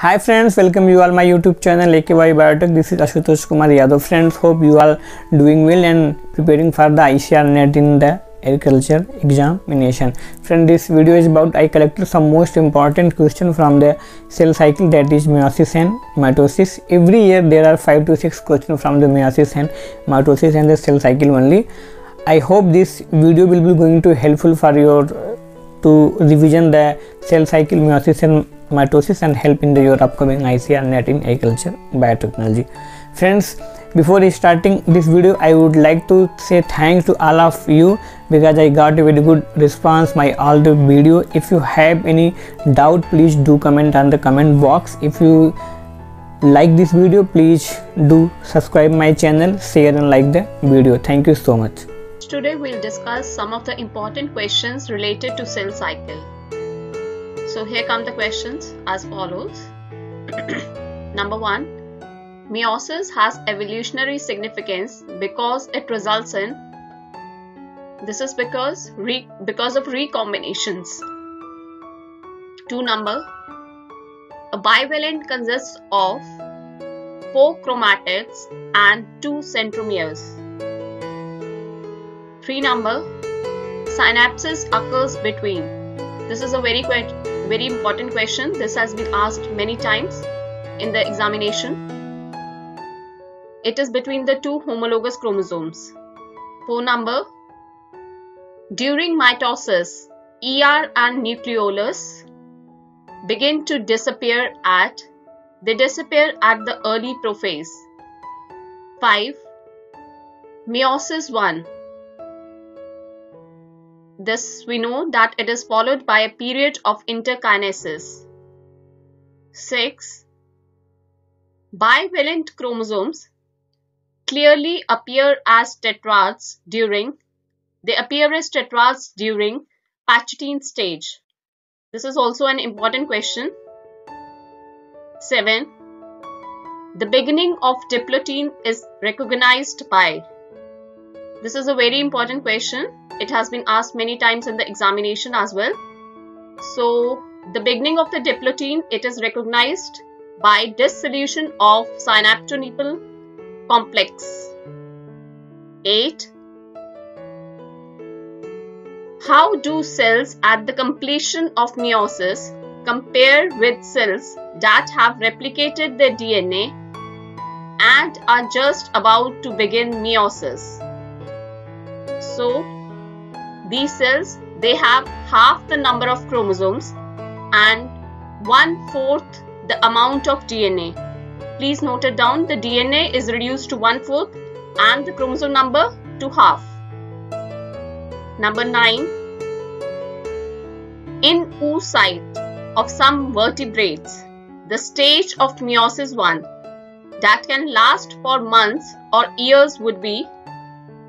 Hi friends, welcome you all my YouTube channel AKY Biotech. This is Ashutosh Kumar Yadav. Friends, hope you all doing well and preparing for the ICAR NET in the agriculture examination. Friend, this video is about I collected some most important question from the cell cycle, that is meiosis and mitosis. Every year there are 5 to 6 questions from the meiosis and mitosis and the cell cycle only. I hope this video will be going to helpful for your to revision the cell cycle, meiosis and mitosis and help in your upcoming ICAR NET in agriculture biotechnology. Friends, before starting this video, I would like to say thanks to all of you because I got a very good response my all the video. If you have any doubt, please do comment on the comment box. If you like this video, please do subscribe my channel, share and like the video. Thank you so much. Today we'll discuss some of the important questions related to cell cycle. So here come the questions as follows. Number 1. Meiosis has evolutionary significance because it results in, this is because of recombinations. 2 number. A bivalent consists of 4 chromatids and 2 centromeres. 3 number. Synapses occurs between. This is a very important question. This has been asked many times in the examination. It is between the 2 homologous chromosomes. 4 number. During mitosis, ER and nucleolus begin to disappear at the early prophase. 5. Meiosis 1. This we know that it is followed by a period of interkinesis. 6. Bivalent chromosomes clearly appear as tetrads during Pachstein stage. This is also an important question. 7. The beginning of diplotin is recognized by. This is a very important question. It has been asked many times in the examination as well. So, the beginning of the diplotin, it is recognized by dissolution of synaptonepal complex. 8. How do cells at the completion of meiosis compare with cells that have replicated their DNA and are just about to begin meiosis? So, these cells, they have half the number of chromosomes and 1/4 the amount of DNA. Please note it down. The DNA is reduced to 1/4 and the chromosome number to half. Number 9. In oocyte of some vertebrates, the stage of meiosis 1 that can last for months or years would be,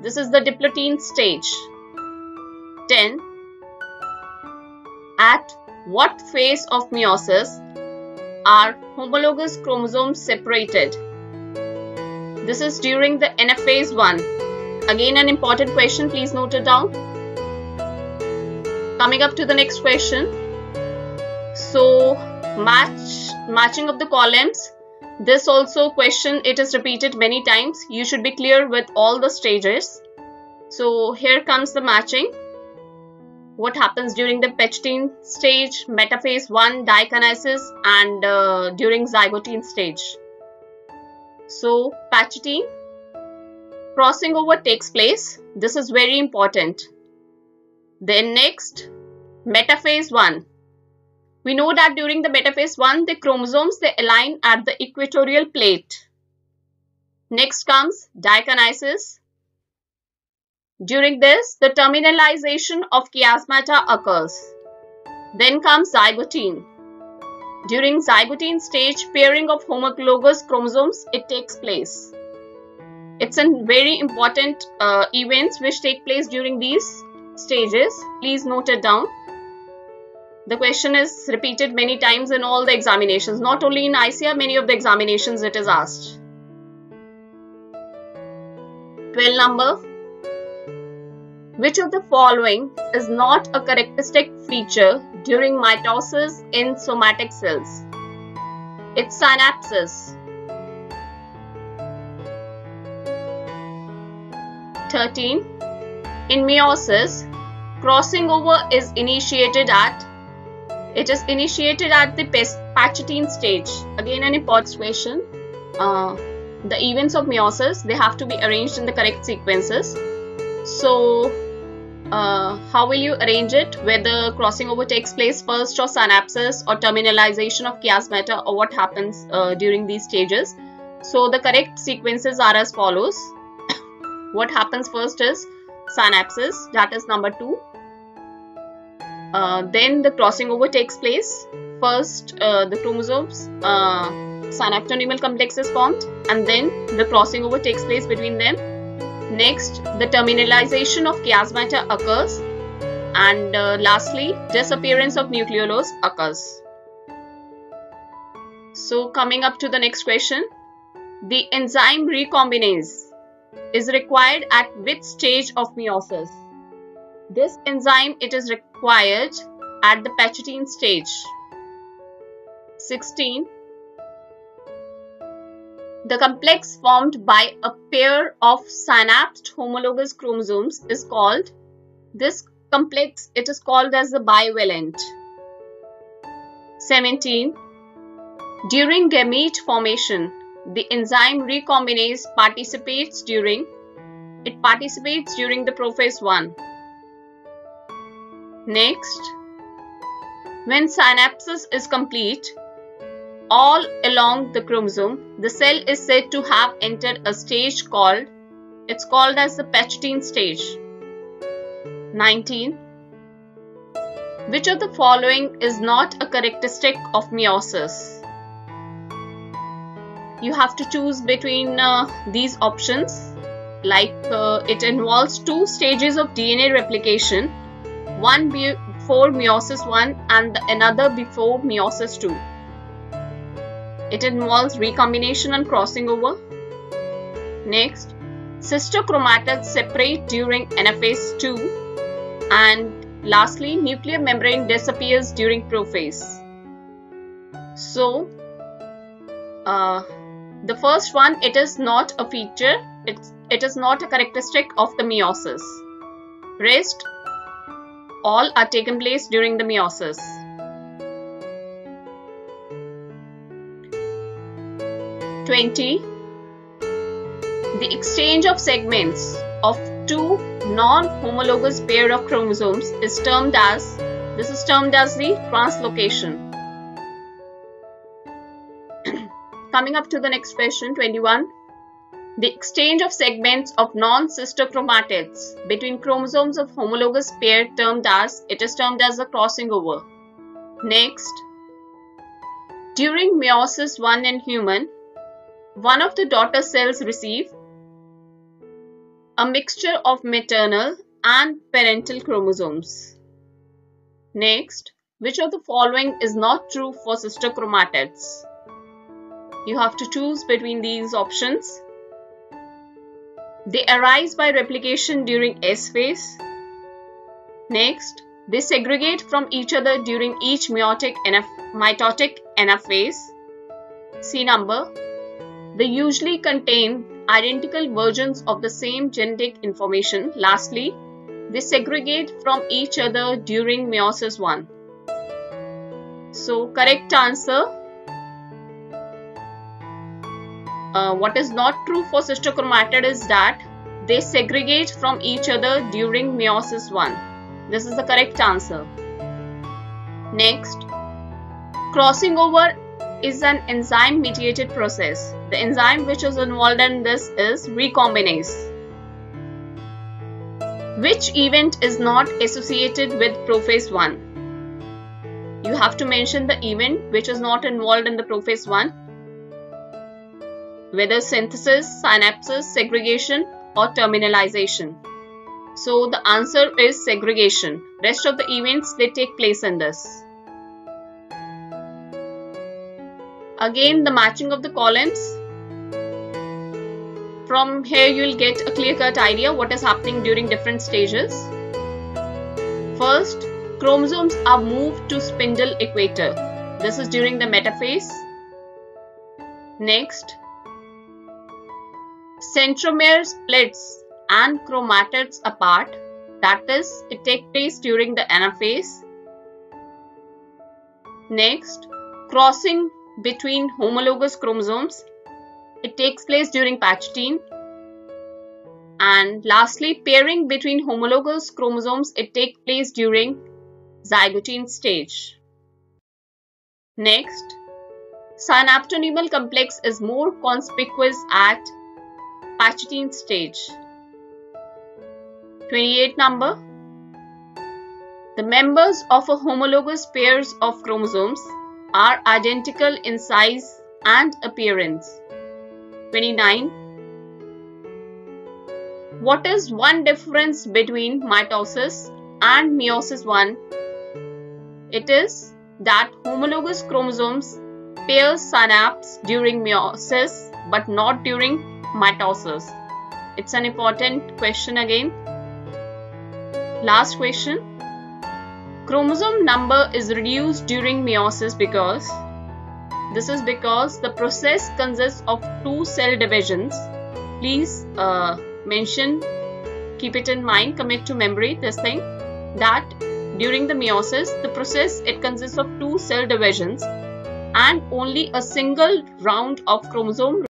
this is the diplotin stage. 10. At what phase of meiosis are homologous chromosomes separated? This is during the anaphase 1. Again an important question, please note it down. Coming up to the next question. So, matching of the columns. This also question, it is repeated many times. You should be clear with all the stages. So, here comes the matching. What happens during the Pachstein stage, metaphase 1, dikinesis and during zygotine stage. So, Pachstein, crossing over takes place. This is very important. Then next, metaphase 1. We know that during the metaphase 1, the chromosomes, they align at the equatorial plate. Next comes dikinesis. During this, the terminalization of chiasmata occurs. Then comes zygotine. During zygotine stage, pairing of homologous chromosomes, it takes place. It's a very important events which take place during these stages. Please note it down. The question is repeated many times in all the examinations. Not only in ICAR, many of the examinations it is asked. 12 number. Which of the following is not a characteristic feature during mitosis in somatic cells? It's synapses. 13. In meiosis, crossing over is initiated at the Pachetine stage. Again, an important question. The events of meiosis, they have to be arranged in the correct sequences. So, how will you arrange it? Whether crossing over takes place first or synapses or terminalization of chiasmata, or what happens during these stages? So, the correct sequences are as follows. What happens first is synapses, that is number 2. Then the crossing over takes place. First, the chromosomes, synaptonemal complex is formed, and then the crossing over takes place between them. Next, the terminalization of chiasmata occurs, and lastly, disappearance of nucleolus occurs. So, coming up to the next question, the enzyme recombinase is required at which stage of meiosis? This enzyme, it is required at the Pachetine stage. 16. The complex formed by a pair of synapsed homologous chromosomes is called, this complex, it is called as the bivalent. 17. During gamete formation, the enzyme recombinase participates during the prophase 1. Next, when synapsis is complete, all along the chromosome, the cell is said to have entered a stage called as the Pachetine stage. 19. Which of the following is not a characteristic of meiosis? You have to choose between these options, like it involves 2 stages of DNA replication, one before meiosis 1 and another before meiosis 2. It involves recombination and crossing over. Next, sister chromatids separate during anaphase 2, and lastly, nuclear membrane disappears during prophase. So, the first one, it is not a feature, it is not a characteristic of the meiosis. Rest, all are taken place during the meiosis. The exchange of segments of 2 non-homologous pair of chromosomes is termed as the translocation. Coming up to the next question, 21. The exchange of segments of non-sister chromatids between chromosomes of homologous pair is termed as the crossing over. Next, during meiosis 1 in human, one of the daughter cells receive a mixture of maternal and parental chromosomes. Next, which of the following is not true for sister chromatids? You have to choose between these options. They arise by replication during S phase. Next, they segregate from each other during each mitotic anaphase. C number. They usually contain identical versions of the same genetic information. Lastly, they segregate from each other during meiosis 1. So, correct answer. What is not true for sister chromatid is that they segregate from each other during meiosis 1. This is the correct answer. Next, crossing over is an enzyme-mediated process. The enzyme which is involved in this is recombinase. Which event is not associated with prophase 1? You have to mention the event which is not involved in the prophase 1, whether synthesis, synapses, segregation or terminalization. So the answer is segregation. Rest of the events, they take place in this. Again, the matching of the columns. From here you will get a clear-cut idea what is happening during different stages. First, chromosomes are moved to spindle equator. This is during the metaphase. Next, centromere splits and chromatids apart, that is, it takes place during the anaphase. Next, crossing between homologous chromosomes, it takes place during Pachydine. And lastly, pairing between homologous chromosomes, it takes place during zygotine stage. Next, synaptonemal complex is more conspicuous at Pachydine stage. 28 number. The members of a homologous pairs of chromosomes are identical in size and appearance. 29. What is one difference between mitosis and meiosis 1? It is that homologous chromosomes pair synapse during meiosis but not during mitosis. It's an important question again. Last question. Chromosome number is reduced during meiosis because the process consists of 2 cell divisions. Please keep it in mind, commit to memory this thing, that during the meiosis, the process, it consists of 2 cell divisions and only a single round of chromosome